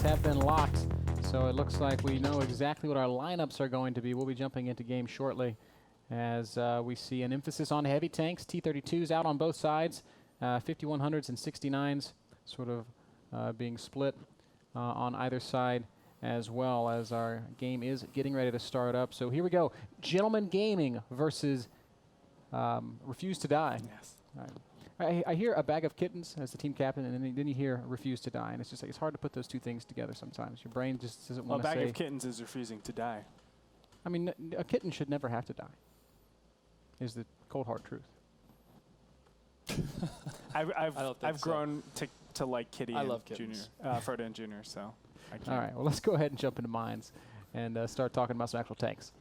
have been locked. So it looks like we know exactly what our lineups are going to be. We'll be jumping into game shortly as we see an emphasis on heavy tanks, T-32s out on both sides, 5100s and 69s sort of being split on either side, as well as our game is getting ready to start up. So here we go. Gentleman Gaming versus Refuse to Die. Yes. All right. I hear a bag of kittens as the team captain, and then you hear refuse to die, and it's just like it's hard to put those two things together sometimes. Your brain just doesn't want to say. Well, a bag of kittens is refusing to die. I mean, a kitten should never have to die. Is the cold hard truth. I've grown to like Kitty I and love Junior, kittens. Frodo and Junior. So. I can't. All right. Well, let's go ahead and jump into mines and start talking about some actual tanks.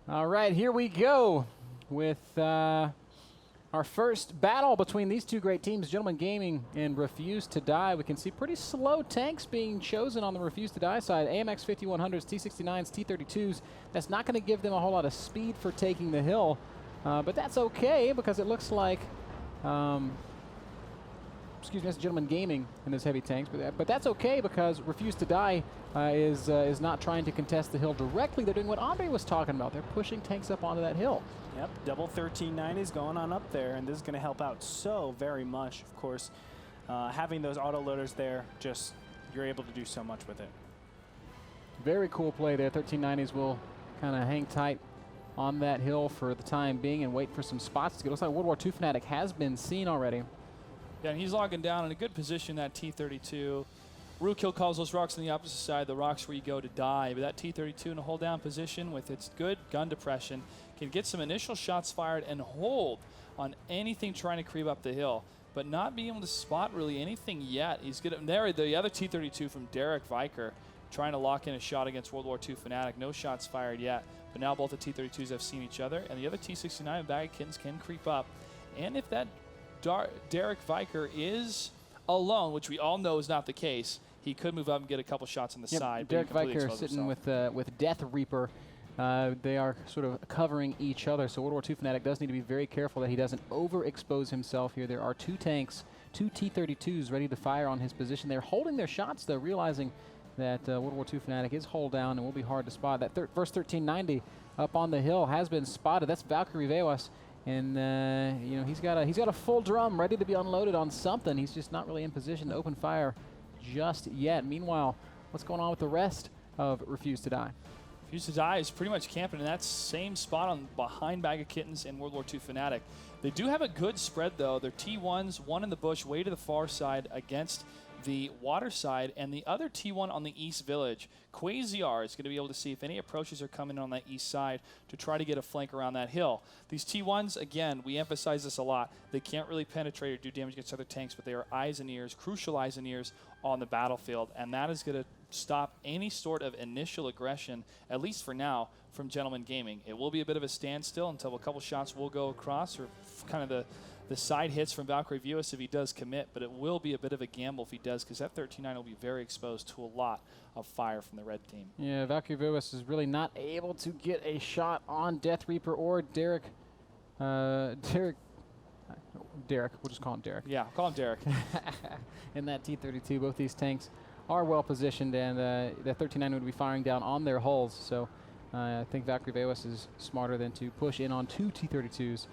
All right, here we go with our first battle between these two great teams, Gentleman Gaming and Refuse to Die. We can see pretty slow tanks being chosen on the Refuse to Die side. AMX 5100s, T69s, T32s. That's not going to give them a whole lot of speed for taking the hill, but that's okay because it looks like, excuse me, that's Gentleman Gaming in those heavy tanks, but that's okay because Refuse to Die is not trying to contest the hill directly. They're doing what Andre was talking about. They're pushing tanks up onto that hill. Yep, double 1390 is going on up there, and this is going to help out so very much. Of course, having those auto loaders there, just you're able to do so much with it. Very cool play there. 1390s will kind of hang tight on that hill for the time being and wait for some spots to get. Looks like World War II Fanatic has been seen already. Yeah, and he's logging down in a good position, that T-32. Rookhill calls those rocks on the opposite side, the rocks where you go to die. But that T-32 in a hold down position with its good gun depression can get some initial shots fired and hold on anything trying to creep up the hill, but not being able to spot really anything yet. He's good. There, the other T-32 from Derek Viker trying to lock in a shot against World War II Fanatic. No shots fired yet, but now both the T-32s have seen each other, and the other T-69 bag of kittens can creep up. And if that Derek Viker is alone, which we all know is not the case, he could move up and get a couple shots on the side. Derek Viker sitting with Death Reaper. They are sort of covering each other, so World War II Fanatic does need to be very careful that he doesn't overexpose himself here. There are two tanks, two T-32s ready to fire on his position. They're holding their shots, though, realizing that World War II Fanatic is hold down and will be hard to spot. That first 1390 up on the hill has been spotted. That's Valkyrie Vewas. And you know, he's got a full drum ready to be unloaded on something. He's just not really in position to open fire just yet. Meanwhile, what's going on with the rest of Refuse to Die? Refuse to Die is pretty much camping in that same spot on behind Bag of Kittens and World War II Fanatic. They do have a good spread though. They're T1s, one in the bush, way to the far side against the water side, and the other T1 on the east village. Quasiar is going to be able to see if any approaches are coming on that east side to try to get a flank around that hill. These T1s, again, we emphasize this a lot. They can't really penetrate or do damage against other tanks, but they are eyes and ears, crucial eyes and ears on the battlefield, and that is going to stop any sort of initial aggression, at least for now, from Gentleman Gaming. It will be a bit of a standstill until a couple shots will go across, or kind of the side hits from Valkyrie Vewas if he does commit, but it will be a bit of a gamble if he does, because that 13-9 will be very exposed to a lot of fire from the red team. Yeah, Valkyrie Vewas is really not able to get a shot on Death Reaper or Derek. Derek, we'll just call him Derek. Yeah, call him Derek. In that T-32, both these tanks are well positioned, and the 13-9 would be firing down on their hulls, so I think Valkyrie Vewas is smarter than to push in on two T-32s.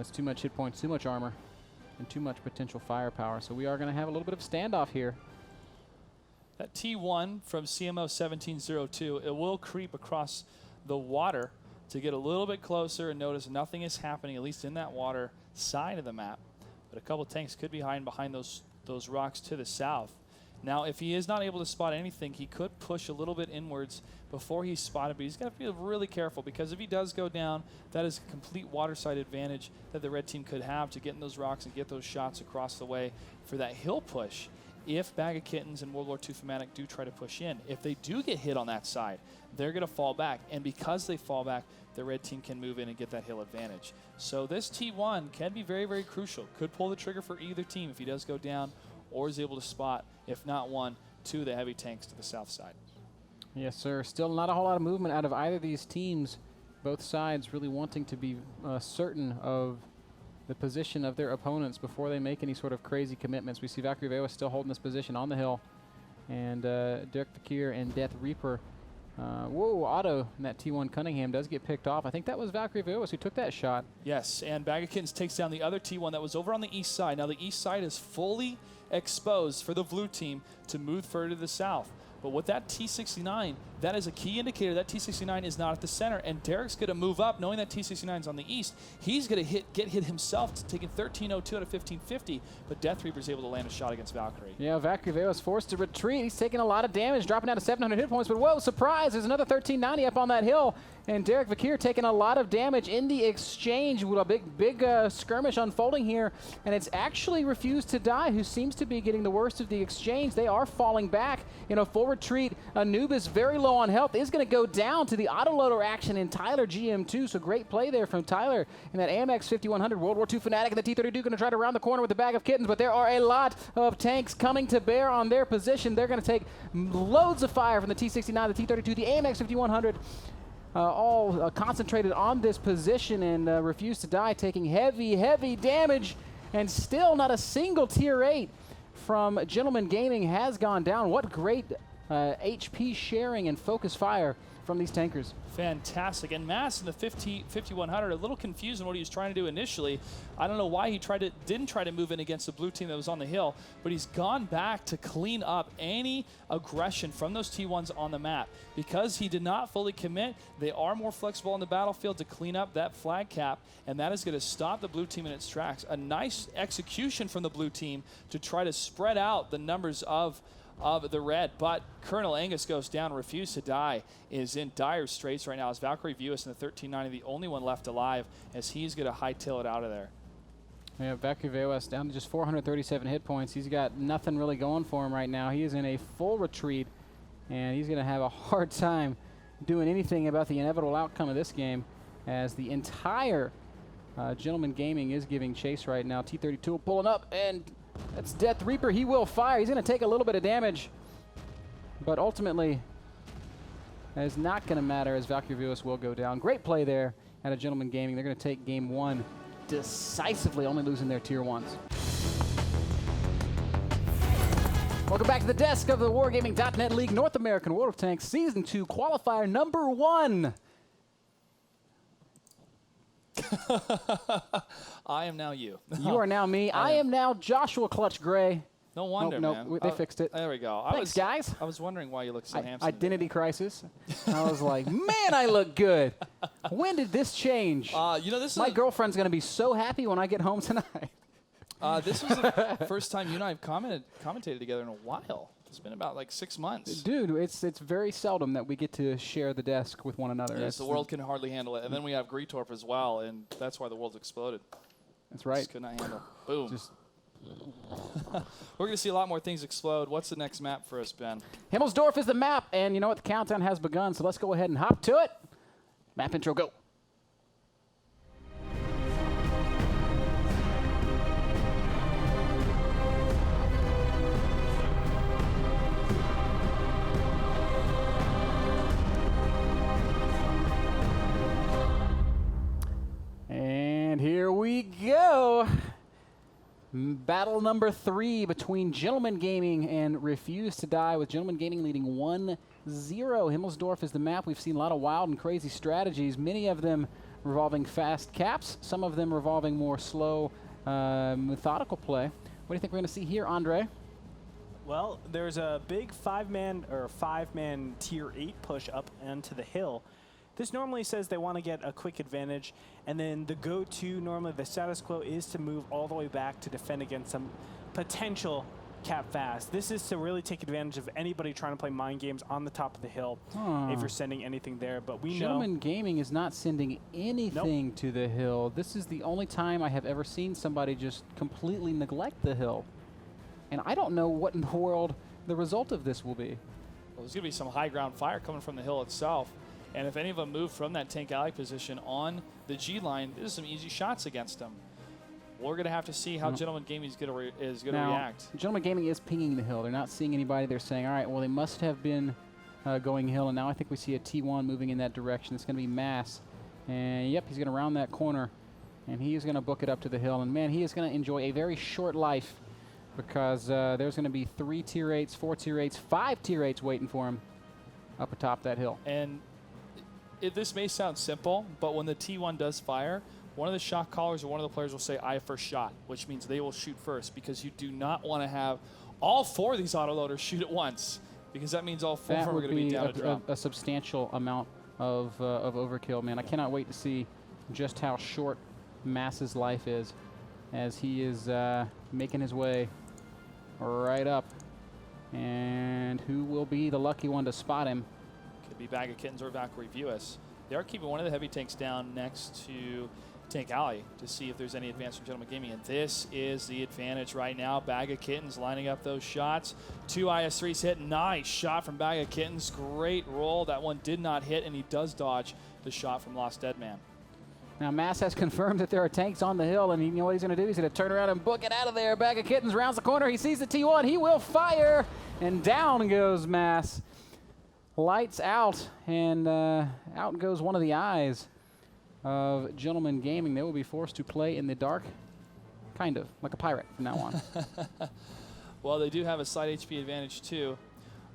It's too much hit points, too much armor, and too much potential firepower. So we are going to have a little bit of standoff here. That T1 from CMO 1702, it will creep across the water to get a little bit closer and notice nothing is happening, at least in that water side of the map. But a couple tanks could be hiding behind those rocks to the south. Now, if he is not able to spot anything, he could push a little bit inwards before he's spotted, but he's got to be really careful, because if he does go down, that is a complete waterside advantage that the red team could have to get in those rocks and get those shots across the way for that hill push. If Bag of Kittens and World War II Fanatic do try to push in, if they do get hit on that side, they're going to fall back, and because they fall back, the red team can move in and get that hill advantage. So this T1 can be very, very crucial. Could pull the trigger for either team if he does go down, or is able to spot, if not one, two of the heavy tanks to the south side. Yes, sir. Still not a whole lot of movement out of either of these teams. Both sides really wanting to be certain of the position of their opponents before they make any sort of crazy commitments. We see Valkyrie Vewa still holding this position on the hill. And Derek Fakir and Death Reaper. Whoa, Otto and that T1 Cunningham does get picked off. I think that was Valkyrie Vewa who took that shot. Yes, and Bag of Kittens takes down the other T1 that was over on the east side. Now the east side is fully exposed for the blue team to move further to the south. But with that T69, that is a key indicator that T69 is not at the center. And Derek's going to move up knowing that T69 is on the east. He's going to get hit himself, taking 1302 out of 1550. But Death Reaper is able to land a shot against Valkyrie. Yeah, Valkyrie Vewa is forced to retreat. He's taking a lot of damage, dropping down to 700 hit points. But whoa, surprise, there's another 1390 up on that hill. And Derek Fakir taking a lot of damage in the exchange with a big skirmish unfolding here. And it's actually Refused to Die who seems to be getting the worst of the exchange. They are falling back in a full retreat. Anubis, very low on health, is going to go down to the autoloader action in Tyler GM2. So great play there from Tyler in that AMX 5100. World War II Fanatic and the T-32 going to try to round the corner with the Bag of Kittens. But there are a lot of tanks coming to bear on their position. They're going to take loads of fire from the T-69, the T-32, the AMX 5100. All concentrated on this position, and Refused to Die taking heavy damage, and still not a single tier 8 from Gentleman Gaming has gone down. What great HP sharing and focus fire from these tankers. Fantastic. And Mass in the 5100, a little confused on what he was trying to do initially. I don't know why he didn't try to move in against the blue team that was on the hill, but he's gone back to clean up any aggression from those T1s on the map. Because he did not fully commit, they are more flexible on the battlefield to clean up that flag cap, and that is going to stop the blue team in its tracks. A nice execution from the blue team to try to spread out the numbers of the red, but Colonel Angus goes down. Refused to Die is in dire straits right now as Valkyrie Vewa in the 1390, the only one left alive, as he's going to hightail it out of there. Yeah, Valkyrie Vewa down to just 437 hit points. He's got nothing really going for him right now. He is in a full retreat, and he's going to have a hard time doing anything about the inevitable outcome of this game, as the entire Gentleman Gaming is giving chase right now. T-32 pulling up, and that's Death Reaper. He will fire. He's going to take a little bit of damage, but ultimately that is not going to matter, as Valkyrie Vewa will go down. Great play there out of Gentleman Gaming. They're going to take game one decisively, only losing their tier 1s. Welcome back to the desk of the Wargaming.net League North American World of Tanks Season 2 Qualifier number 1. I am now you. You are now me. I am now Joshua Clutch Gray. No wonder, nope, man. They fixed it. There we go. Thanks, guys. I was wondering why you look so handsome. Identity crisis. I was like, man, I look good. When did this change? You know, My girlfriend's going to be so happy when I get home tonight. This was the first time you and I have commentated together in a while. It's been about like 6 months. Dude, it's very seldom that we get to share the desk with one another. Yes, the world can hardly handle it. And then we have Greetorp as well, and that's why the world's exploded. That's right. Just could not handle. Boom. Just We're going to see a lot more things explode. What's the next map for us, Ben? Himmelsdorf is the map, and you know what? The countdown has begun, so let's go ahead and hop to it. Map intro, go. And here we go. Battle number 3 between Gentleman Gaming and Refused to Die, with Gentleman Gaming leading 1-0. Himmelsdorf is the map. We've seen a lot of wild and crazy strategies, many of them revolving fast caps, some of them revolving more slow, methodical play. What do you think we're going to see here, Andre? Well, there's a big five-man tier 8 push up onto the hill. This normally says they want to get a quick advantage, and then the go-to, normally the status quo, is to move all the way back to defend against some potential cap fast. This is to really take advantage of anybody trying to play mind games on the top of the hill if you're sending anything there. But we know Gentleman Gaming is not sending anything to the hill. This is the only time I have ever seen somebody just completely neglect the hill. And I don't know what in the world the result of this will be. Well, there's going to be some high ground fire coming from the hill itself. And if any of them move from that tank alley position on the G line, there's some easy shots against them. we're going to have to see how Gentleman Gaming is going to react. Gentleman Gaming is pinging the hill. They're not seeing anybody. They're saying, all right, well, they must have been going hill, and now I think we see a T1 moving in that direction. It's going to be Mass. And, yep, he's going to round that corner, and he is going to book it up to the hill. And, man, he is going to enjoy a very short life because there's going to be 3 tier 8s, 4 tier 8s, 5 tier 8s waiting for him up atop that hill. And this may sound simple, but when the T1 does fire, one of the shot callers or one of the players will say, I first shot, which means they will shoot first, because you do not want to have all 4 of these autoloaders shoot at once, because that means all 4 of them are going to be down a drum. A substantial amount of overkill, man. I cannot wait to see just how short Mass's life is as he is making his way right up. And who will be the lucky one to spot him? Could be Bag of Kittens or Valkyrie View Us. They are keeping one of the heavy tanks down next to Tank Alley to see if there's any advance from Gentleman Gaming. And this is the advantage right now. Bag of Kittens lining up those shots. 2 IS-3s hit. Nice shot from Bag of Kittens. Great roll. That one did not hit, and he does dodge the shot from Lost Dead Man. Now, Mass has confirmed that there are tanks on the hill, and you know what he's going to do? He's going to turn around and book it out of there. Bag of Kittens rounds the corner. He sees the T1. He will fire, and down goes Mass. Lights out, and out goes one of the eyes of Gentleman Gaming. They will be forced to play in the dark, kind of, like a pirate from now on. Well, they do have a slight HP advantage, too,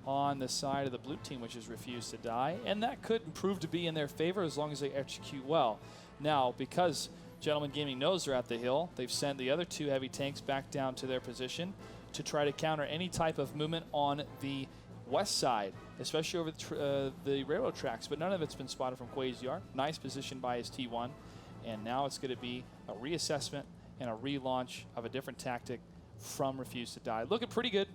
on the side of the blue team, which is Refuse to Die, and that could prove to be in their favor as long as they execute well. Now, because Gentleman Gaming knows they're at the hill, they've sent the other 2 heavy tanks back down to their position to try to counter any type of movement on the west side, especially over the railroad tracks, but none of it's been spotted from Quasiar. Nice position by his T1, and now it's going to be a reassessment and a relaunch of a different tactic from Refuse to Die. Looking pretty good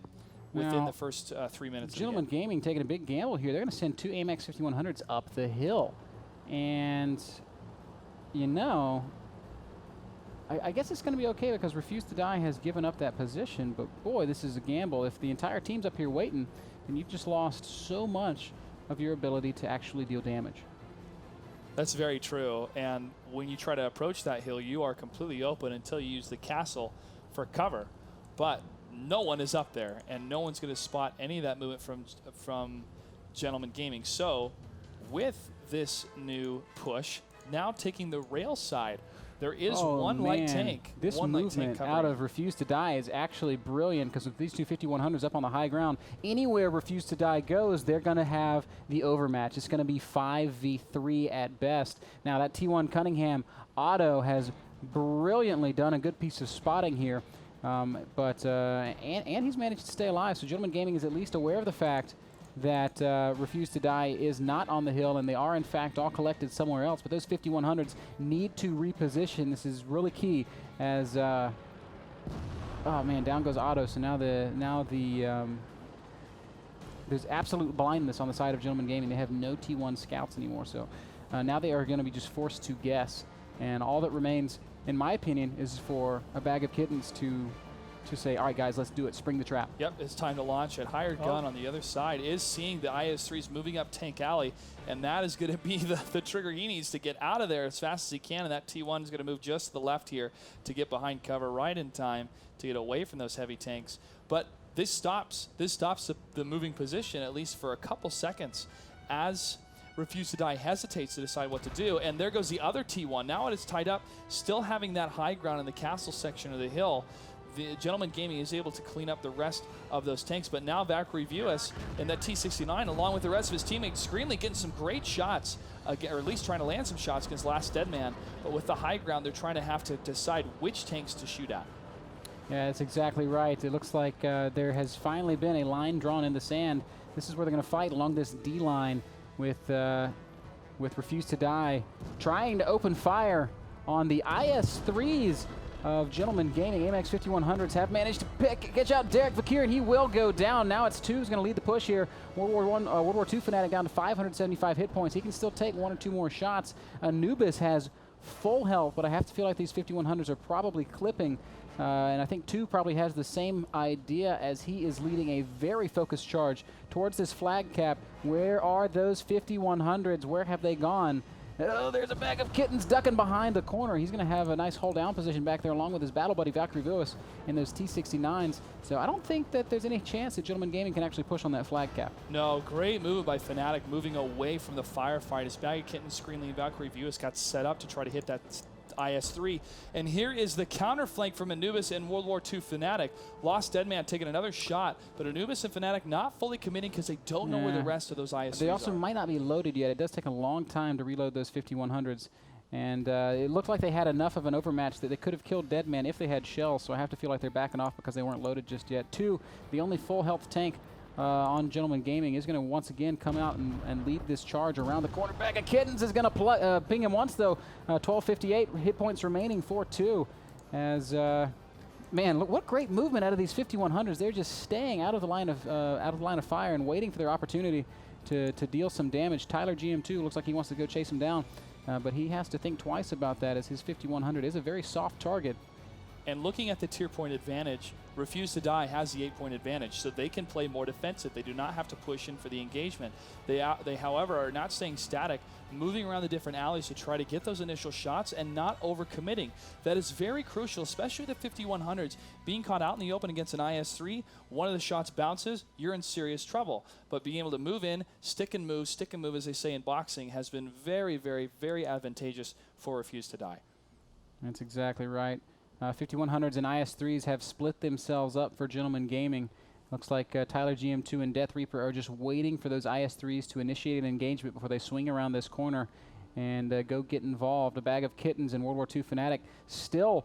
within the first 3 minutes. Gentleman Gaming taking a big gamble here. They're going to send 2 AMX 5100s up the hill, and you know, I guess it's going to be okay because Refuse to Die has given up that position, but boy, this is a gamble. If the entire team's up here waiting, then you've just lost so much of your ability to actually deal damage. That's very true, and when you try to approach that hill, you are completely open until you use the castle for cover, but no one is up there, and no one's going to spot any of that movement from Gentleman Gaming. So with this new push, now taking the rail side, there is one light tank. This movement out of Refuse to Die is actually brilliant because with these 2 5100s up on the high ground, anywhere Refuse to Die goes, they're going to have the overmatch. It's going to be 5v3 at best. Now that T1 Cunningham Otto has brilliantly done a good piece of spotting here, and he's managed to stay alive. So Gentleman Gaming is at least aware of the fact that Refuse to Die is not on the hill, and they are in fact all collected somewhere else. But those 5100s need to reposition. This is really key as oh man, down goes Otto. So now there's absolute blindness on the side of Gentleman Gaming. They have no T1 scouts anymore. So now they are going to be just forced to guess, and all that remains, in my opinion, is for a Bag of Kittens to say, all right, guys, let's do it. Spring the trap. Yep, it's time to launch it. Hired Gun on the other side is seeing the IS-3s moving up Tank Alley, and that is going to be the trigger he needs to get out of there as fast as he can, and that T1 is going to move just to the left here to get behind cover right in time to get away from those heavy tanks. But this stops the moving position, at least for a couple seconds, as Refuse to Die hesitates to decide what to do, and there goes the other T1. Now it is tied up, still having that high ground in the castle section of the hill. The Gentleman Gaming is able to clean up the rest of those tanks, but now Valkyrie View Us and that T69, along with the rest of his teammates, Screamly getting some great shots, or at least trying to land some shots against Last Dead Man. But with the high ground, they're trying to have to decide which tanks to shoot at. Yeah, that's exactly right. It looks like there has finally been a line drawn in the sand. This is where they're going to fight along this D line with Refuse to Die, trying to open fire on the IS-3s of Gentleman Gaming. AMX 5100s have managed to catch out Derek Vakir, and he will go down. Now it's 2 who's going to lead the push here. World War II Fanatic down to 575 hit points. He can still take 1 or 2 more shots. Anubis has full health, but I have to feel like these 5100s are probably clipping. And I think 2 probably has the same idea as he is leading a very focused charge towards this flag cap. Where are those 5100s? Where have they gone? Oh, there's a bag of kittens ducking behind the corner. He's going to have a nice hold down position back there along with his battle buddy Valkyrie Lewis in those T69s. So I don't think that there's any chance that Gentleman Gaming can actually push on that flag cap. No, great move by Fnatic, moving away from the firefight. As Bag of Kittens, Screenly, and Valkyrie Lewis got set up to try to hit that IS-3. And here is the counter flank from Anubis and World War II Fnatic. Lost Deadman taking another shot, but Anubis and Fnatic not fully committing because they don't know where the rest of those IS-3s They also are. might not be loaded yet. It does take a long time to reload those 5100s. And it looked like they had enough of an overmatch that they could have killed Deadman if they had shells, so I have to feel like they're backing off because they weren't loaded just yet. 2, the only full health tank on Gentleman Gaming is going to once again come out and lead this charge around the corner. Bag of Kittens is going to ping him once, though. 1258 hit points remaining for 2. As man, look, what great movement out of these 5100s. They're just staying out of the line of fire and waiting for their opportunity to deal some damage. Tyler GM2 looks like he wants to go chase him down, but he has to think twice about that as his 5100 is a very soft target. And looking at the tier point advantage, Refuse to Die has the 8-point advantage, so they can play more defensive. They do not have to push in for the engagement. They however, are not staying static, moving around the different alleys to try to get those initial shots and not overcommitting. That is very crucial, especially the 5100s. Being caught out in the open against an IS-3, one of the shots bounces, you're in serious trouble. But being able to move in, stick and move as they say in boxing, has been very, very, very advantageous for Refuse to Die. That's exactly right. 5100s and IS-3s have split themselves up for Gentleman Gaming. Looks like Tyler GM2 and Death Reaper are just waiting for those IS-3s to initiate an engagement before they swing around this corner and go get involved. A Bag of Kittens and World War II Fnatic still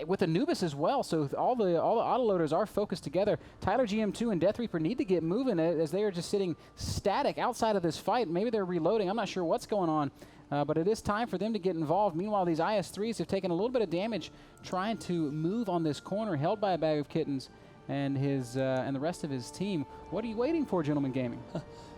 with Anubis as well, so all the autoloaders are focused together. Tyler GM2 and Death Reaper need to get moving as they are just sitting static outside of this fight. Maybe they're reloading. I'm not sure what's going on. But it is time for them to get involved. Meanwhile, these IS-3s have taken a little bit of damage trying to move on this corner, held by a Bag of Kittens and the rest of his team. What are you waiting for, Gentleman Gaming?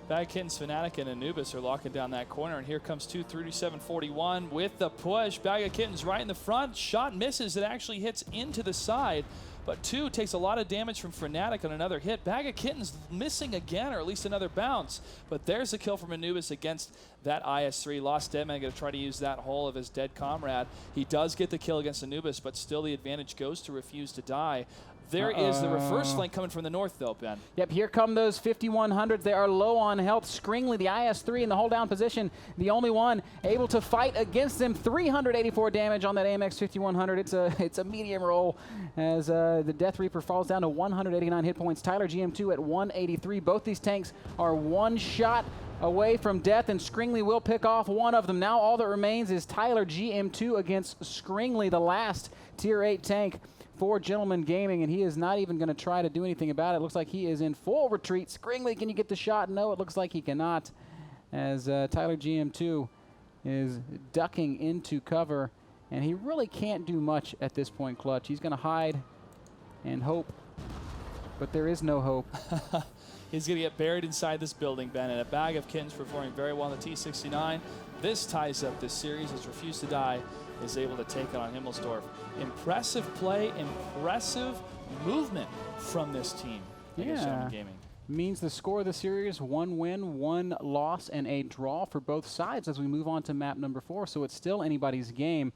Bag of Kittens, Fnatic, and Anubis are locking down that corner, and here comes 237-41 with the push. Bag of Kittens right in the front. Shot misses. It actually hits into the side. But 2 takes a lot of damage from Fnatic on another hit. Bag of Kittens missing again, or at least another bounce. But there's a kill from Anubis against that IS-3. Lost Deadman going to try to use that hole of his dead comrade. He does get the kill against Anubis, but still the advantage goes to Refuse to Die. There is the reverse flank coming from the north, though, Ben. Yep, here come those 5100s. They are low on health. Scringley, the IS-3 in the hold-down position, the only one able to fight against them. 384 damage on that AMX 5100. It's a medium roll as the Death Reaper falls down to 189 hit points. Tyler GM2 at 183. Both these tanks are one shot away from death, and Scringley will pick off one of them. Now all that remains is Tyler GM2 against Scringley, the last Tier 8 tank for Gentleman Gaming, and he is not even going to try to do anything about it. It looks like he is in full retreat. Scringley, can you get the shot? No, it looks like he cannot, as Tyler GM2 is ducking into cover, and he really can't do much at this point, Clutch. He's going to hide and hope, but there is no hope. He's going to get buried inside this building, Ben, and a Bag of Kittens performing very well in the T69. This ties up this series as Refuse to Die is able to take it on Himmelsdorf. Impressive play, impressive movement from this team. Yeah. Gaming. Means the score of the series, 1 win, 1 loss, and a draw for both sides as we move on to map number 4, so it's still anybody's game.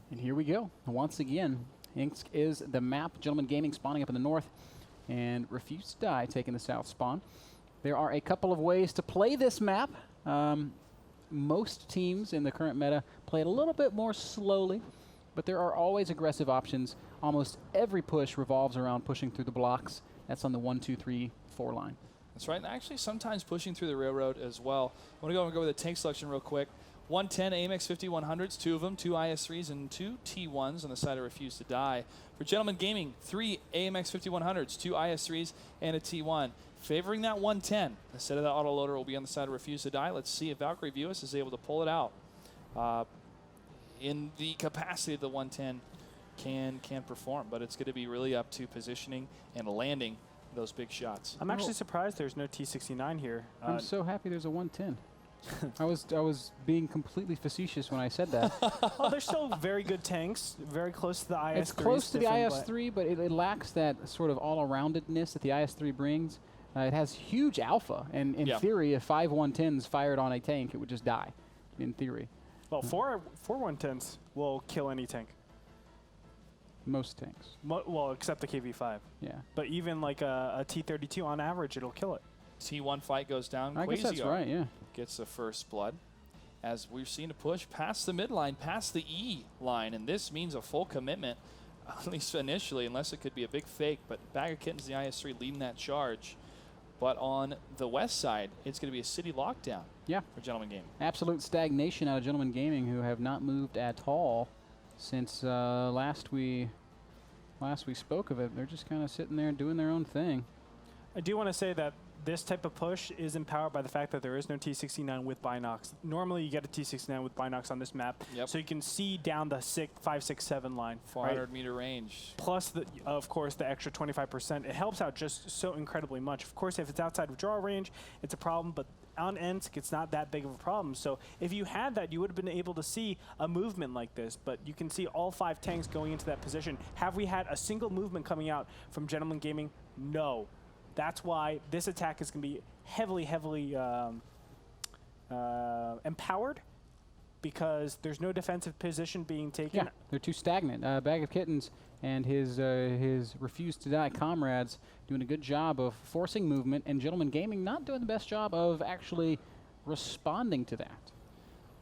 And here we go. Once again, Inks is the map. Gentleman Gaming spawning up in the north, and Refuse to Die taking the south spawn. There are a couple of ways to play this map. Most teams in the current meta play it a little bit more slowly, but there are always aggressive options. Almost every push revolves around pushing through the blocks. That's on the 1, 2, 3, 4 line. That's right. And actually, sometimes pushing through the railroad as well. I want to go and go with the tank selection real quick. 110 AMX 5100s, 2 of them, 2 IS-3s and 2 T1s on the side of Refuse to Die. For Gentleman Gaming, 3 AMX 5100s, 2 IS-3s, and a T1. Favoring that 110 instead of that autoloader will be on the side of Refuse to Die. Let's see if Valkyrie Lewis is able to pull it out. In the capacity of the 110 can perform, but it's going to be really up to positioning and landing those big shots. I'm actually surprised there's no T69 here. I'm so happy there's a 110. I was being completely facetious when I said that. Oh, they're still very good tanks, very close to the IS-3. It's close to the IS-3, but it lacks that sort of all-aroundedness that the IS-3 brings. It has huge alpha, and in theory, if 5 110s fired on a tank, it would just die, in theory. Well, four 110s will kill any tank. Most tanks. Well, except the KV-5. Yeah. But even like a T-32, on average, it'll kill it. T1 fight goes down. I guess that's right, yeah. Gets the first blood. As we've seen a push past the midline, past the E line, and this means a full commitment, at least initially, unless it could be a big fake. But Bag of Kittens, the IS-3, leading that charge. But on the west side, it's going to be a city lockdown for Gentleman Gaming. Absolute stagnation out of Gentleman Gaming, who have not moved at all since last we spoke of it. They're just kind of sitting there doing their own thing. I do want to say that this type of push is empowered by the fact that there is no T-69 with binocs. Normally, you get a T-69 with binocs on this map, so you can see down the 5, 6, 7 line. 400-meter range. Plus, of course, the extra 25%. It helps out just so incredibly much. Of course, if it's outside of draw range, it's a problem, but on Ensk, it's not that big of a problem. So if you had that, you would have been able to see a movement like this, but you can see all 5 tanks going into that position. Have we had a single movement coming out from Gentleman Gaming? No. That's why this attack is going to be heavily, heavily empowered, because there's no defensive position being taken. Yeah, they're too stagnant. Bag of Kittens and his Refuse to Die comrades doing a good job of forcing movement, and Gentleman Gaming not doing the best job of actually responding to that.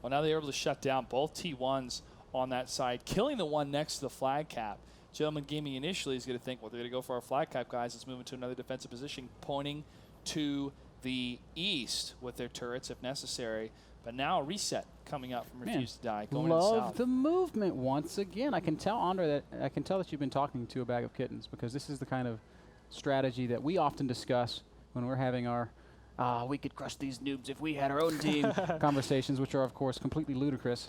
Well, now they're able to shut down both T1s on that side, killing the one next to the flag cap. Gentleman Gaming initially is going to think, well, they're going to go for our flag cap guys. Let's move into another defensive position, pointing to the east with their turrets if necessary. But now a reset coming up from Refuse to Die, going to the south. Love the movement once again. I can tell, Andre, that you've been talking to a Bag of Kittens, because this is the kind of strategy that we often discuss when we're having our we could crush these noobs if we had our own team conversations, which are, of course, completely ludicrous,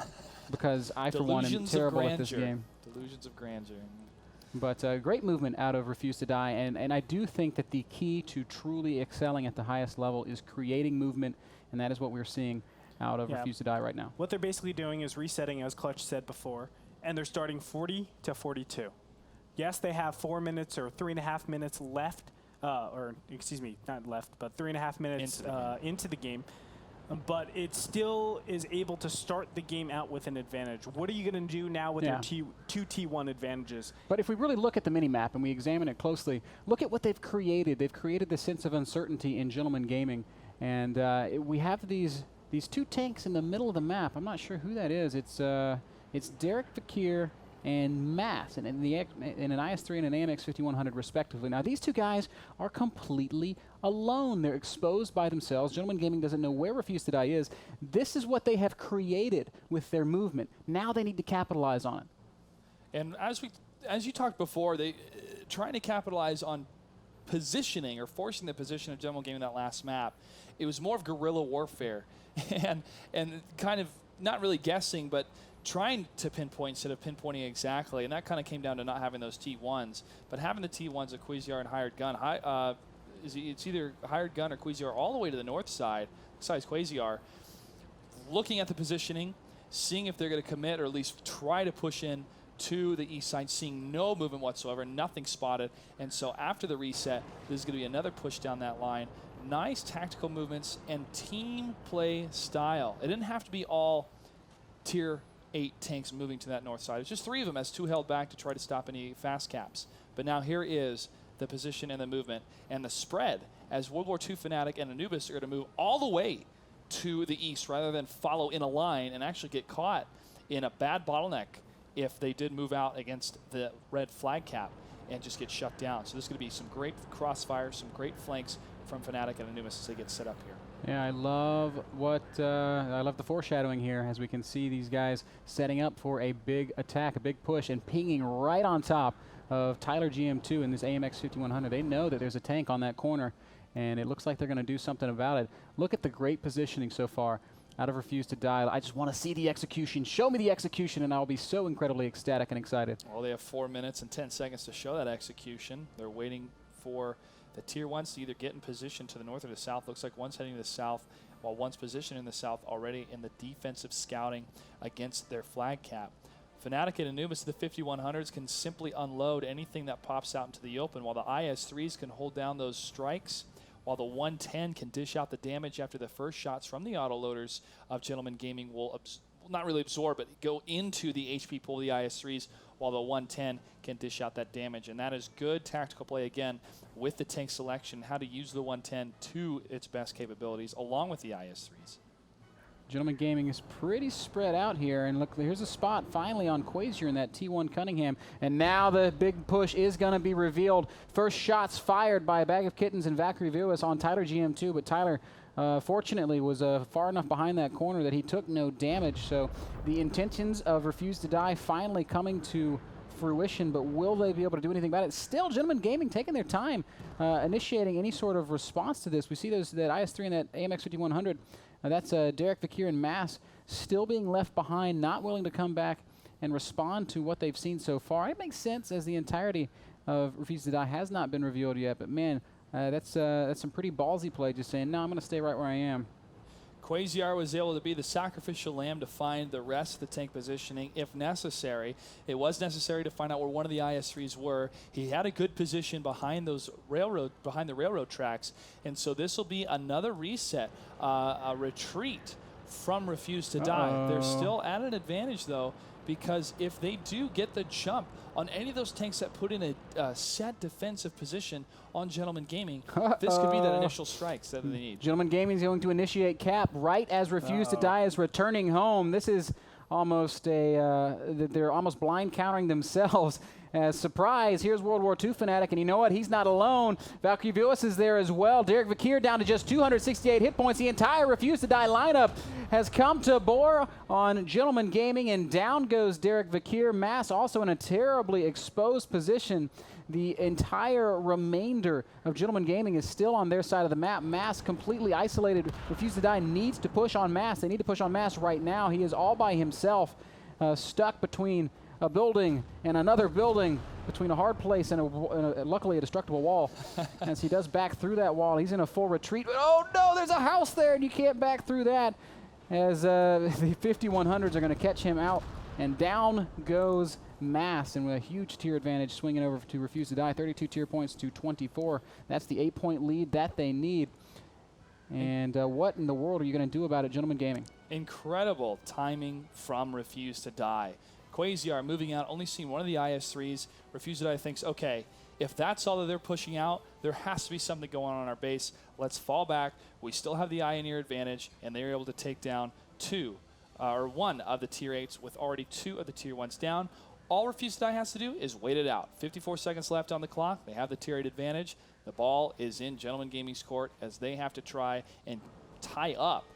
because I, for one, am terrible at this game. Delusions of grandeur. But great movement out of Refuse to Die, and I do think that the key to truly excelling at the highest level is creating movement, and that is what we're seeing out of Refuse to Die right now. What they're basically doing is resetting, as Clutch said before, and they're starting 40 to 42. Yes, they have 4 minutes or 3.5 minutes left, or excuse me, not left, but 3.5 minutes into the game. But it still is able to start the game out with an advantage. What are you going to do now with your two T1 advantages? But if we really look at the mini-map and we examine it closely, look at what they've created. They've created this sense of uncertainty in Gentleman Gaming. And we have these 2 tanks in the middle of the map. I'm not sure who that is. It's Derek Fakir and Mass, in an IS-3 and an AMX 5100 respectively. Now, these 2 guys are completely alone. They're exposed by themselves. Gentleman Gaming doesn't know where Refuse to Die is. This is what they have created with their movement. Now they need to capitalize on it. And as you talked before, they trying to capitalize on positioning or forcing the position of Gentleman Gaming in that last map. It was more of guerrilla warfare and kind of not really guessing, but trying to pinpoint instead of pinpointing exactly, and that kind of came down to not having those T1s, but having the T1s of Quasiar and Hired Gun. It's either Hired Gun or Quasiar all the way to the north side, besides Quasiar, looking at the positioning, seeing if they're going to commit or at least try to push in to the east side, seeing no movement whatsoever, nothing spotted, and so after the reset, there's going to be another push down that line. Nice tactical movements and team play style. It didn't have to be all tier 8 tanks moving to that north side. It's just 3 of them as 2 held back to try to stop any fast caps. But now here is the position and the movement and the spread as World War II Fanatic and Anubis are going to move all the way to the east rather than follow in a line and actually get caught in a bad bottleneck if they did move out against the red flag cap and just get shut down. So there's going to be some great crossfire, some great flanks from Fanatic and Anubis as they get set up here. Yeah, I love the foreshadowing here as we can see these guys setting up for a big attack, a big push, and pinging right on top of Tyler GM2 in this AMX 5100. They know that there's a tank on that corner, and it looks like they're going to do something about it. Look at the great positioning so far out of Refuse to Die. I just want to see the execution. Show me the execution, and I'll be so incredibly ecstatic and excited. Well, they have 4 minutes and 10 seconds to show that execution. They're waiting for the tier 1s to either get in position to the north or the south. Looks like one's heading to the south, while one's positioned in the south already in the defensive scouting against their flag cap. Fnatic and Anubis, the 5100s, can simply unload anything that pops out into the open, while the IS-3s can hold down those strikes, while the 110 can dish out the damage after the first shots from the autoloaders of Gentleman Gaming will not really absorb, but go into the HP pool of the IS-3s, while the 110 can dish out that damage. And that is good tactical play, again, with the tank selection, how to use the 110 to its best capabilities, along with the IS-3s. Gentleman Gaming is pretty spread out here, and look, here's a spot finally on Quasier in that T1 Cunningham, and now the big push is going to be revealed. First shots fired by a Bag of Kittens and Valkyrie Villas on Tyler GM2, but Tyler fortunately was far enough behind that corner that he took no damage, so the intentions of Refuse to Die finally coming to fruition, but will they be able to do anything about it? Still, Gentleman Gaming taking their time initiating any sort of response to this. We see that IS-3 and that AMX 5100. That's Derek Vakir and Mass still being left behind, not willing to come back and respond to what they've seen so far. It makes sense as the entirety of Refuse to Die has not been revealed yet, but man, that's some pretty ballsy play, just saying, no, I'm going to stay right where I am. Quasiar was able to be the sacrificial lamb to find the rest of the tank positioning if necessary. It was necessary to find out where one of the IS-3s were. He had a good position behind the railroad tracks, and so this will be another reset, a retreat from Refuse to Die. They're still at an advantage, though, because if they do get the jump on any of those tanks that put in a set defensive position on Gentleman Gaming, this could be that initial strikes that they need. Gentleman Gaming is going to initiate cap right as Refuse to Die is returning home. This is almost they're almost blind countering themselves. As surprise, here's World War II Fanatic, and you know what? He's not alone. Valkyrie Villas is there as well. Derek Vakir down to just 268 hit points. The entire Refuse to Die lineup has come to bore on Gentleman Gaming, and down goes Derek Vakir. Mass also in a terribly exposed position. The entire remainder of Gentleman Gaming is still on their side of the map. Mass completely isolated. Refuse to Die needs to push on Mass. They need to push on Mass right now. He is all by himself, stuck between a building and another building, between a hard place and luckily a destructible wall. As he does back through that wall, he's in a full retreat. But oh no, there's a house there, and you can't back through that. As the 5100s are going to catch him out, and down goes Mass, and with a huge tier advantage swinging over to Refuse to Die. 32 tier points to 24. That's the 8-point lead that they need. And what in the world are you going to do about it, Gentleman Gaming? Incredible timing from Refuse to Die. Quasiar moving out, only seen one of the IS-3s. Refuse to Die thinks, okay, if that's all that they're pushing out, there has to be something going on our base. Let's fall back. We still have the Ioneer advantage, and they're able to take down one of the tier 8s with already 2 of the tier 1s down. All Refuse to Die has to do is wait it out. 54 seconds left on the clock. They have the tier 8 advantage. The ball is in Gentleman Gaming's court as they have to try and tie up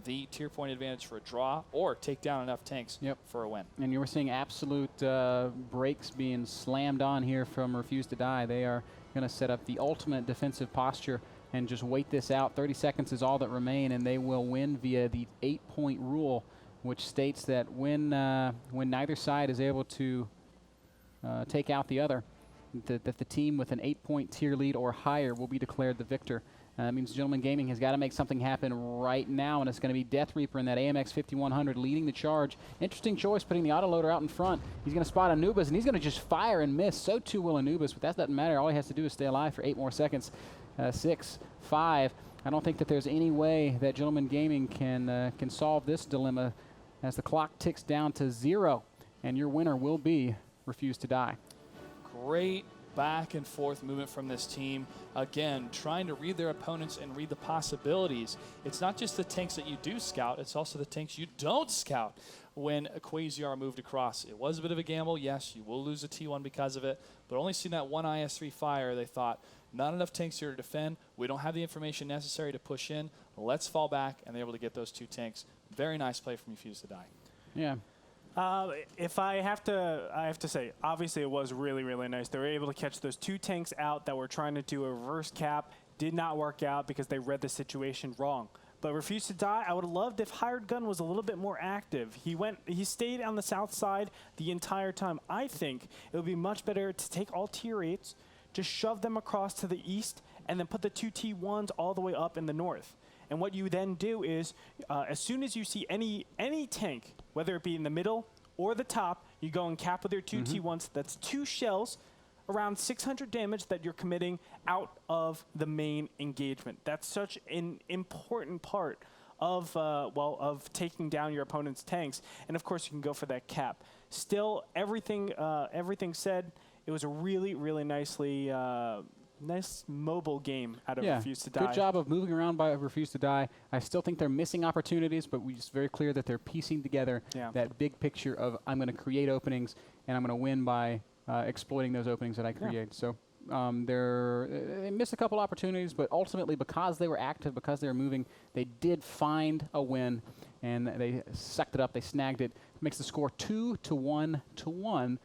the tier point advantage for a draw or take down enough tanks for a win. And you were seeing absolute breaks being slammed on here from Refuse to Die. They are going to set up the ultimate defensive posture and just wait this out. 30 seconds is all that remain, and they will win via the 8-point rule, which states that when neither side is able to take out the other, that the team with an 8-point tier lead or higher will be declared the victor. That means Gentleman Gaming has got to make something happen right now, and it's going to be Death Reaper in that AMX 5100 leading the charge. Interesting choice, putting the autoloader out in front. He's going to spot Anubis, and he's going to just fire and miss. So too will Anubis, but that doesn't matter. All he has to do is stay alive for 8 more seconds. 6, 5. I don't think that there's any way that Gentleman Gaming can solve this dilemma as the clock ticks down to 0, and your winner will be Refuse to Die. Great back and forth movement from this team. Again, trying to read their opponents and read the possibilities. It's not just the tanks that you do scout, it's also the tanks you don't scout. When Quasiar moved across, it was a bit of a gamble. Yes, you will lose a T1 because of it, but only seeing that one IS-3 fire, they thought, not enough tanks here to defend. We don't have the information necessary to push in. Let's fall back, and they're able to get those 2 tanks. Very nice play from Refuse to Die. Yeah. If I have to say, obviously it was really, really nice. They were able to catch those 2 tanks out that were trying to do a reverse cap. Did not work out because they read the situation wrong. But Refuse to Die, I would have loved if Hired Gun was a little bit more active. He stayed on the south side the entire time. I think it would be much better to take all tier 8s, just shove them across to the east, and then put the 2 T1s all the way up in the north. And what you then do is, as soon as you see any tank, whether it be in the middle or the top, you go and cap with your 2 T1s. That's 2 shells around 600 damage that you're committing out of the main engagement. That's such an important part of of taking down your opponent's tanks, and of course you can go for that cap. Still, everything said, it was a really nice mobile game out of Refuse to Die. Good job of moving around by Refuse to Die. I still think they're missing opportunities, but we just very clear that they're piecing together that big picture of I'm going to create openings and I'm going to win by exploiting those openings that I create. So they missed a couple opportunities, but ultimately because they were active, because they were moving, they did find a win, and they sucked it up. They snagged it. Makes the score 2-1.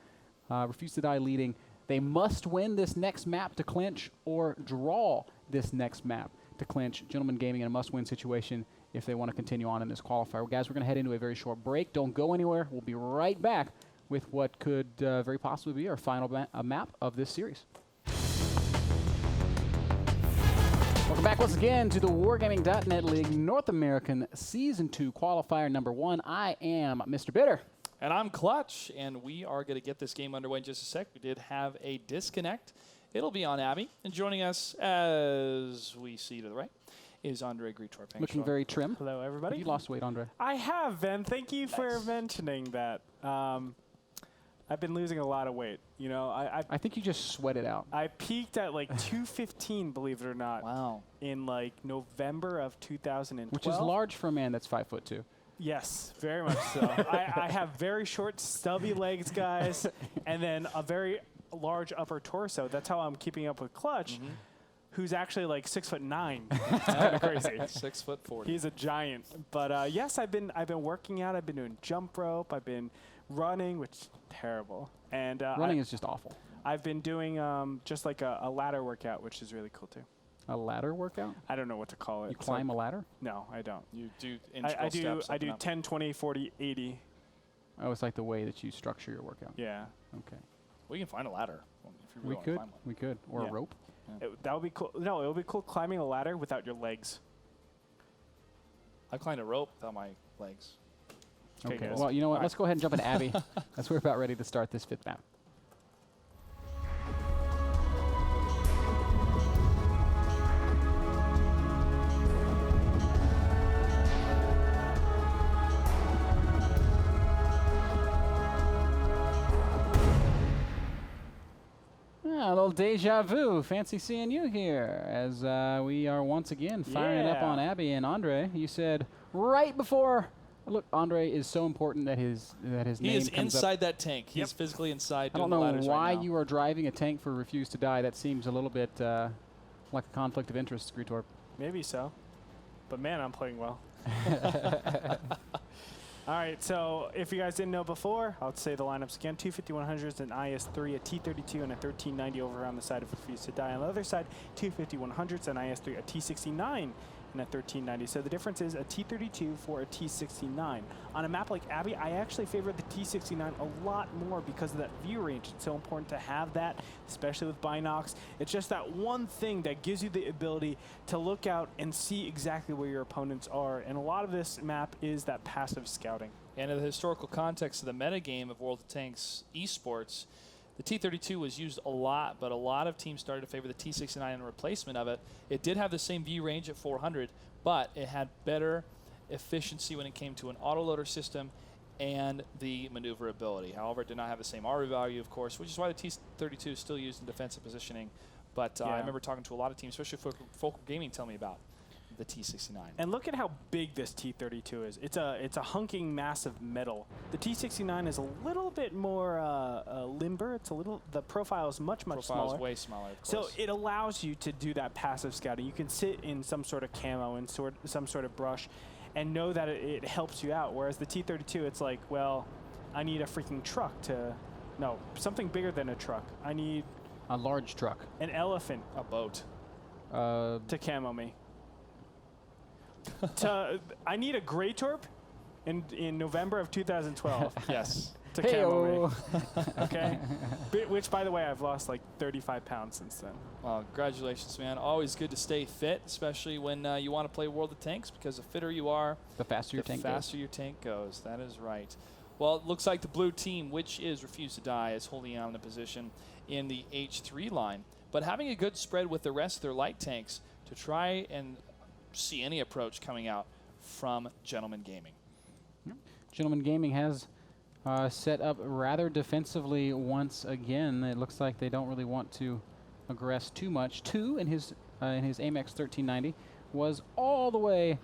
Refuse to Die leading. They must win this next map to clinch or draw this next map to clinch. Gentlemen Gaming in a must-win situation if they want to continue on in this qualifier. Well, guys, we're going to head into a very short break. Don't go anywhere. We'll be right back with what could very possibly be our final map of this series. Welcome back once again to the Wargaming.net League North American Season 2 Qualifier number 1. I am Mr. Bitter. And I'm Clutch, and we are going to get this game underway in just a sec. We did have a disconnect. It'll be on Abby. And joining us, as we see to the right, is Andre Gritor. Looking very trim. Hello, everybody. Have you lost weight, Andre? I have, Ben. Thank you for mentioning that. I've been losing a lot of weight. You know, I think you just sweat it out. I peaked at like 215, believe it or not. Wow. In like November of 2012. Which is large for a man that's 5'2". Yes, very much so. I have very short, stubby legs, guys, and then a very large upper torso. That's how I'm keeping up with Clutch, who's actually like 6'9". It's kind of crazy. 6'40". He's a giant. But yes, I've been working out. I've been doing jump rope. I've been running, which is terrible. And running is just awful. I've been doing just like a ladder workout, which is really cool too. A ladder workout? I don't know what to call it. You climb a ladder? No, I don't. You do integral steps. I do 10, 20, 40, 80. Oh, it's like the way that you structure your workout. Yeah. Okay. We can find a ladder. If you really We could. want to climb one. We could. Or a rope. Yeah. That would be cool. No, it would be cool climbing a ladder without your legs. I climbed a rope without my legs. Okay. guys. Well, you know what? Let's go ahead and jump into Abby. As we're about ready to start this 5th map. A little deja vu. Fancy seeing you here as we are once again firing it up on Abby and Andre. You said right before. Look, Andre is so important that his name He is comes inside up. that tank. He's physically inside. I don't know why you are driving a tank for Refuse to Die. That seems a little bit like a conflict of interest, Gritor. Maybe so. But man, I'm playing well. All right, so if you guys didn't know before, I'll say the lineups again. 250-100s, an IS-3, a T-32, and a 1390 over on the side of Refuse to Die. On the other side, 250-100s, an IS-3, a T-69, and a 1390. So the difference is a T-32 for a T-69. On a map like Abby, I actually favor the T-69 a lot more because of that view range. It's so important to have that, especially with binocs. It's just that one thing that gives you the ability to look out and see exactly where your opponents are. And a lot of this map is that passive scouting. And in the historical context of the metagame of World of Tanks esports, the T-32 was used a lot, but a lot of teams started to favor the T-69 in replacement of it. It did have the same view range at 400, but it had better efficiency when it came to an autoloader system and the maneuverability. However, it did not have the same RV value, of course, which is why the T-32 is still used in defensive positioning. But I remember talking to a lot of teams, especially Focal Gaming, tell me about the T-69. And look at how big this T-32 is. It's a hunking mass of metal. The T-69 is a little bit more limber. The profile is much smaller. Profile is way smaller, of so course. it allows you to do that passive scouting. You can sit in some sort of camo and some sort of brush and know that it helps you out. Whereas the T-32, it's like, well, I need a freaking truck no, something bigger than a truck. I need a large truck. An elephant. A boat. To camo me. I need a Grey Torp in November of 2012. Yes. To camo me. Okay? Which, by the way, I've lost like 35 pounds since then. Well, congratulations, man. Always good to stay fit, especially when you want to play World of Tanks, because the fitter you are, the faster your tank goes. That is right. Well, it looks like the blue team, which is Refuse to Die, is holding out in the position in the H3 line, but having a good spread with the rest of their light tanks to try and see any approach coming out from Gentleman Gaming. Gentleman Gaming has set up rather defensively once again. It looks like they don't really want to aggress too much. Two in his AMX 1390 was all the way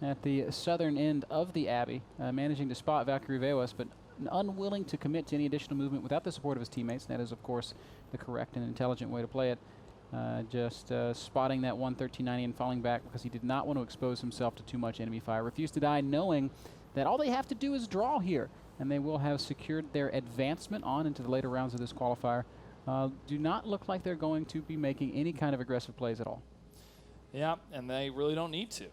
at the southern end of the Abbey, managing to spot Valkyrie Veos, but unwilling to commit to any additional movement without the support of his teammates. And that is, of course, the correct and intelligent way to play it. Just spotting that 1390 and falling back because he did not want to expose himself to too much enemy fire. Refused to Die, knowing that all they have to do is draw here, and they will have secured their advancement on into the later rounds of this qualifier. Do not look like they're going to be making any kind of aggressive plays at all. Yeah, and they really don't need to.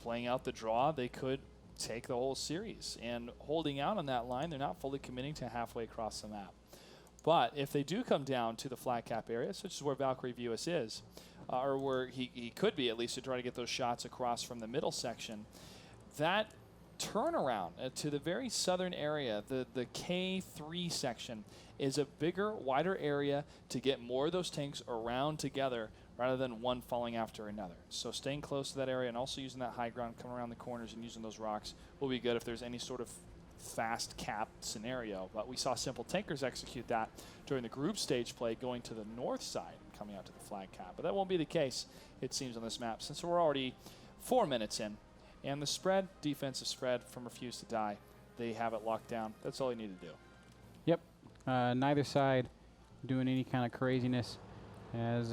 Playing out the draw, they could take the whole series. And holding out on that line, they're not fully committing to halfway across the map. But if they do come down to the flat cap area, such as where Valkyrie Veos is, or where he could be at least to try to get those shots across from the middle section, that turnaround to the very southern area, the K3 section, is a bigger, wider area to get more of those tanks around together rather than one falling after another. So staying close to that area and also using that high ground, coming around the corners and using those rocks will be good if there's any sort of fast cap scenario. But we saw Simple Tankers execute that during the group stage play, going to the north side and coming out to the flag cap. But that won't be the case, it seems, on this map, since we're already 4 minutes in. And the spread, defensive spread from Refuse to Die, they have it locked down. That's all you need to do. Yep. Neither side doing any kind of craziness, as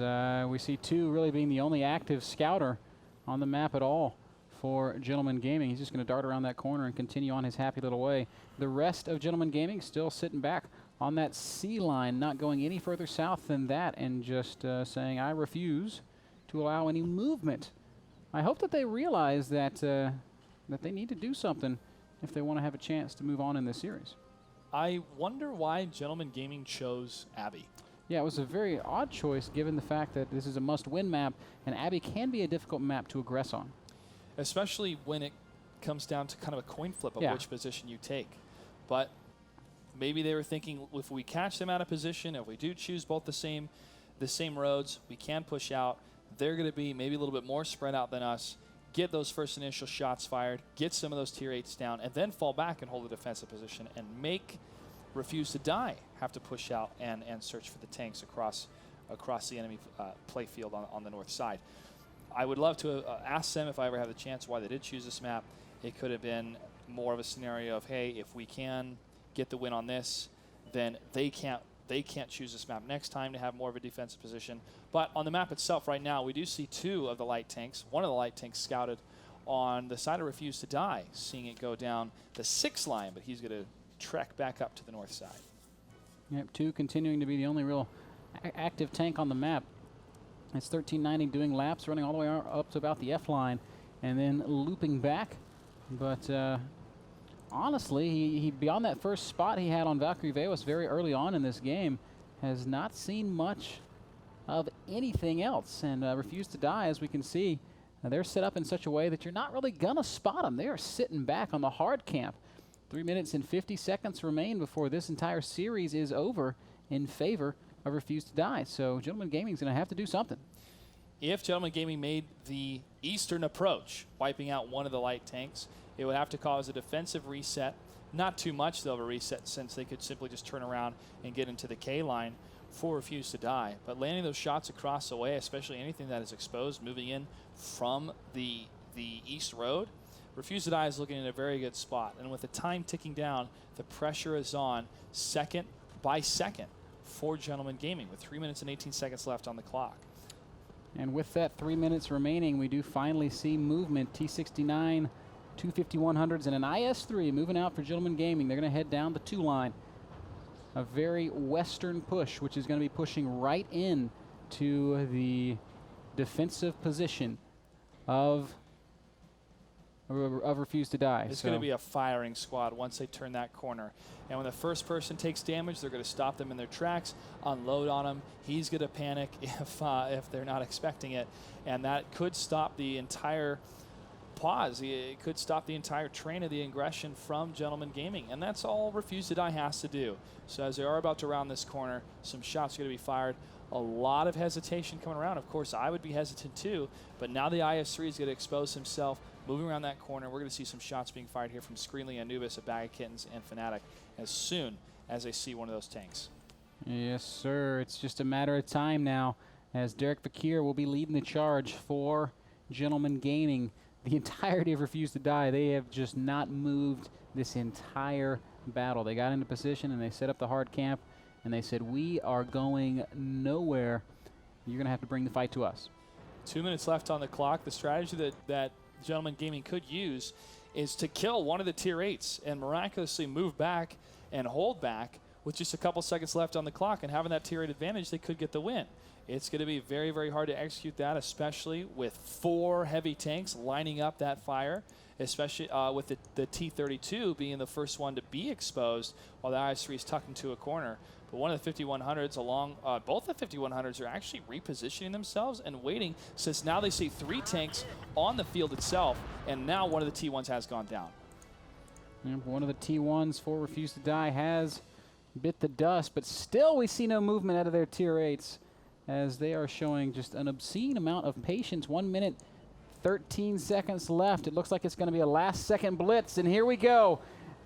we see two really being the only active scouter on the map at all for Gentleman Gaming. He's just going to dart around that corner and continue on his happy little way. The rest of Gentleman Gaming still sitting back on that C line, not going any further south than that, and just saying, I refuse to allow any movement. I hope that they realize that that they need to do something if they want to have a chance to move on in this series. I wonder why Gentleman Gaming chose Abbey. Yeah, it was a very odd choice given the fact that this is a must-win map, and Abbey can be a difficult map to aggress on. Especially when it comes down to kind of a coin flip of which position you take. But maybe they were thinking, if we catch them out of position, if we do choose both the same roads, we can push out. They're going to be maybe a little bit more spread out than us, get those first initial shots fired, get some of those tier 8s down, and then fall back and hold a defensive position and make Refuse to Die have to push out and search for the tanks across the enemy play field on the north side. I would love to ask them, if I ever have the chance, why they did choose this map. It could have been more of a scenario of, hey, if we can get the win on this, then they can't choose this map next time to have more of a defensive position. But on the map itself right now, we do see two of the light tanks. One of the light tanks scouted on the side of Refuse to Die, seeing it go down the 6 line, but he's going to trek back up to the north side. Yep, two continuing to be the only real active tank on the map. It's 1390 doing laps, running all the way up to about the F line, and then looping back. But honestly, he beyond that first spot he had on Valkyrie Veos very early on in this game, has not seen much of anything else. And Refuse to Die, as we can see, they're set up in such a way that you're not really gonna spot them. They are sitting back on the hard camp. 3 minutes and 50 seconds remain before this entire series is over in favor of Refuse to Die. So Gentleman Gaming's going to have to do something. If Gentleman Gaming made the eastern approach, wiping out one of the light tanks, it would have to cause a defensive reset. Not too much, though, of a reset, since they could simply just turn around and get into the K line for Refuse to Die. But landing those shots across the way, especially anything that is exposed, moving in from the east road, Refuse to Die is looking in a very good spot. And with the time ticking down, the pressure is on second by second for Gentleman Gaming, with 3 minutes and 18 seconds left on the clock. And with that 3 minutes remaining, we do finally see movement. T69, 25100s, and an IS-3 moving out for Gentleman Gaming. They're going to head down the 2 line. A very western push, which is going to be pushing right in to the defensive position of Refuse to Die. It's going to be a firing squad once they turn that corner. And when the first person takes damage, they're going to stop them in their tracks, unload on him. He's going to panic if they're not expecting it. And that could stop the entire pause. It could stop the entire train of the aggression from Gentleman Gaming, and that's all Refuse to Die has to do. So as they are about to round this corner, some shots are going to be fired. A lot of hesitation coming around. Of course, I would be hesitant too, but now the IS-3 is going to expose himself, moving around that corner. We're going to see some shots being fired here from Screenly, Anubis, a Bag of Kittens, and Fnatic as soon as they see one of those tanks. Yes, sir. It's just a matter of time now as Derek Fakir will be leading the charge for Gentleman Gaming. The entirety of Refuse to Die, they have just not moved this entire battle. They got into position and they set up the hard camp and they said, we are going nowhere. You're going to have to bring the fight to us. 2 minutes left on the clock. The strategy that Gentleman Gaming could use is to kill one of the tier 8s and miraculously move back and hold back with just a couple seconds left on the clock, and having that tier 8 advantage, they could get the win. It's going to be very, very hard to execute that, especially with 4 heavy tanks lining up that fire, especially with the T-32 being the first one to be exposed while the IS-3 is tucked into a corner. But one of the 5100s both the 5100s are actually repositioning themselves and waiting, since now they see 3 tanks on the field itself, and now one of the T1s has gone down. And one of the T1s for Refuse to Die has bit the dust, but still we see no movement out of their tier 8s as they are showing just an obscene amount of patience. 1 minute, 13 seconds left. It looks like it's going to be a last-second blitz, and here we go.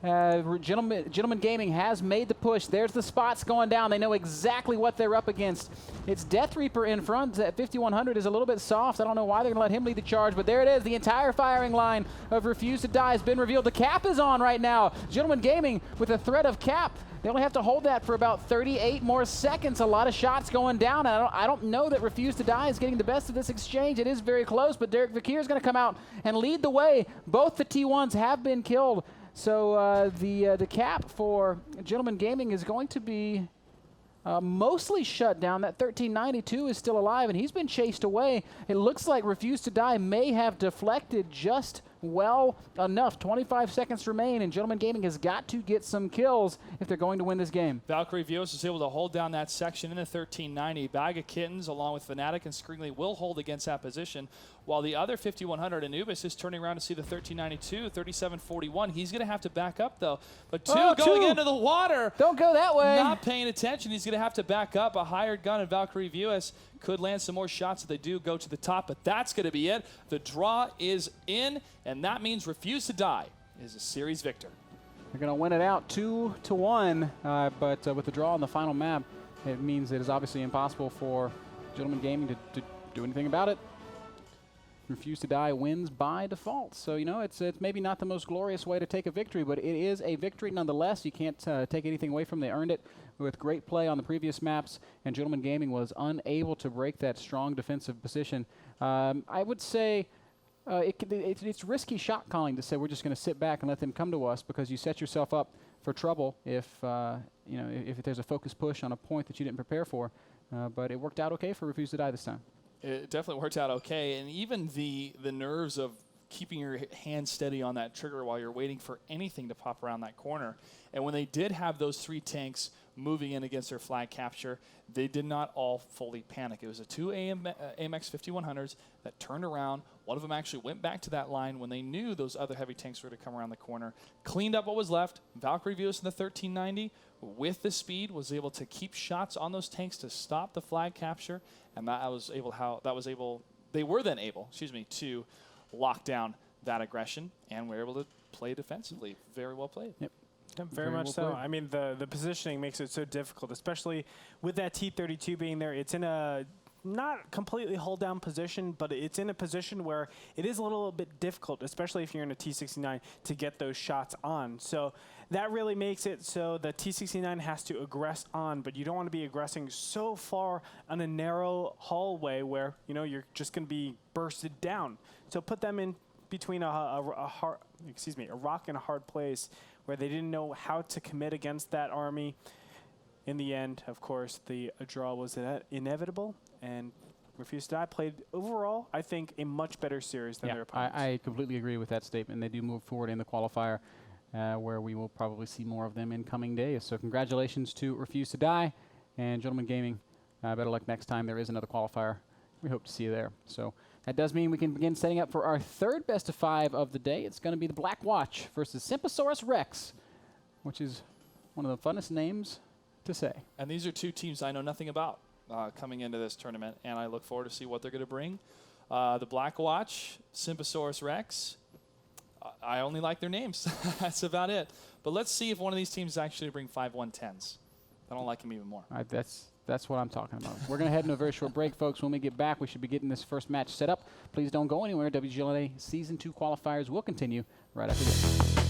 Gentleman Gaming has made the push. There's the spots going down. They know exactly what they're up against. It's Death Reaper in front. At 5100 is a little bit soft. I don't know why they're going to let him lead the charge, but there it is. The entire firing line of Refuse to Die has been revealed. The cap is on right now. Gentleman Gaming with a threat of cap. They only have to hold that for about 38 more seconds. A lot of shots going down. I don't know that Refuse to Die is getting the best of this exchange. It is very close, but Derek Fakir is going to come out and lead the way. Both the T1s have been killed. So the cap for Gentleman Gaming is going to be mostly shut down. That 1392 is still alive, and he's been chased away. It looks like Refuse to Die may have deflected just well enough. 25 seconds remain, and Gentleman Gaming has got to get some kills if they're going to win this game. Valkyrie Vios is able to hold down that section in the 1390. Bag of Kittens, along with Fnatic and Screenly, will hold against that position, while the other 5100, Anubis, is turning around to see the 1392, 3741. He's going to have to back up, though. But going into the water. Don't go that way. Not paying attention. He's going to have to back up. A hired gun, and Valkyrie Vios could land some more shots if they do go to the top, but that's going to be it. The draw is in, and that means Refuse to Die is a series victor. They're going to win it out 2-1, but with the draw on the final map, it means it is obviously impossible for Gentleman Gaming to do anything about it. Refuse to Die wins by default. So, you know, it's maybe not the most glorious way to take a victory, but it is a victory nonetheless. You can't take anything away from them. They earned it with great play on the previous maps, and Gentleman Gaming was unable to break that strong defensive position. I would say it's risky shot calling to say we're just going to sit back and let them come to us, because you set yourself up for trouble if if there's a focused push on a point that you didn't prepare for. But it worked out okay for Refuse to Die this time. It definitely worked out okay, and even the nerves of keeping your hand steady on that trigger while you're waiting for anything to pop around that corner. And when they did have those 3 tanks moving in against their flag capture, they did not all fully panic. It was the 2 AMX 5100s that turned around. One of them actually went back to that line when they knew those other heavy tanks were to come around the corner, cleaned up what was left. Valkyrie Vios in the 1390 with the speed was able to keep shots on those tanks to stop the flag capture, and they were then able to lock down that aggression, and were able to play defensively. Very well played. Yep. Very much so. I mean, the positioning makes it so difficult, especially with that T-32 being there. It's in a not completely hold down position, but it's in a position where it is a little bit difficult, especially if you're in a T-69, to get those shots on. So that really makes it so the T-69 has to aggress on, but you don't want to be aggressing so far on a narrow hallway where, you know, you're just going to be bursted down. So put them in between a rock and a hard place where they didn't know how to commit against that army. In the end, of course, the draw was inevitable, and Refuse to Die played overall, I think, a much better series than their opponents. I completely agree with that statement. They do move forward in the qualifier, where we will probably see more of them in coming days. So congratulations to Refuse to Die, and Gentleman Gaming, better luck next time there is another qualifier. We hope to see you there. So That does mean we can begin setting up for our third best of 5 of the day. It's going to be the Black Watch versus Sympasaurus Rex, which is one of the funnest names to say. And these are two teams I know nothing about coming into this tournament, and I look forward to see what they're going to bring. The Black Watch, Sympasaurus Rex, I only like their names. That's about it. But let's see if one of these teams actually bring 5-1-10s. I don't like them even more. That's what I'm talking about. We're going to head into a very short break, folks. When we get back, we should be getting this first match set up. Please don't go anywhere. WGLNA Season 2 qualifiers will continue right after this.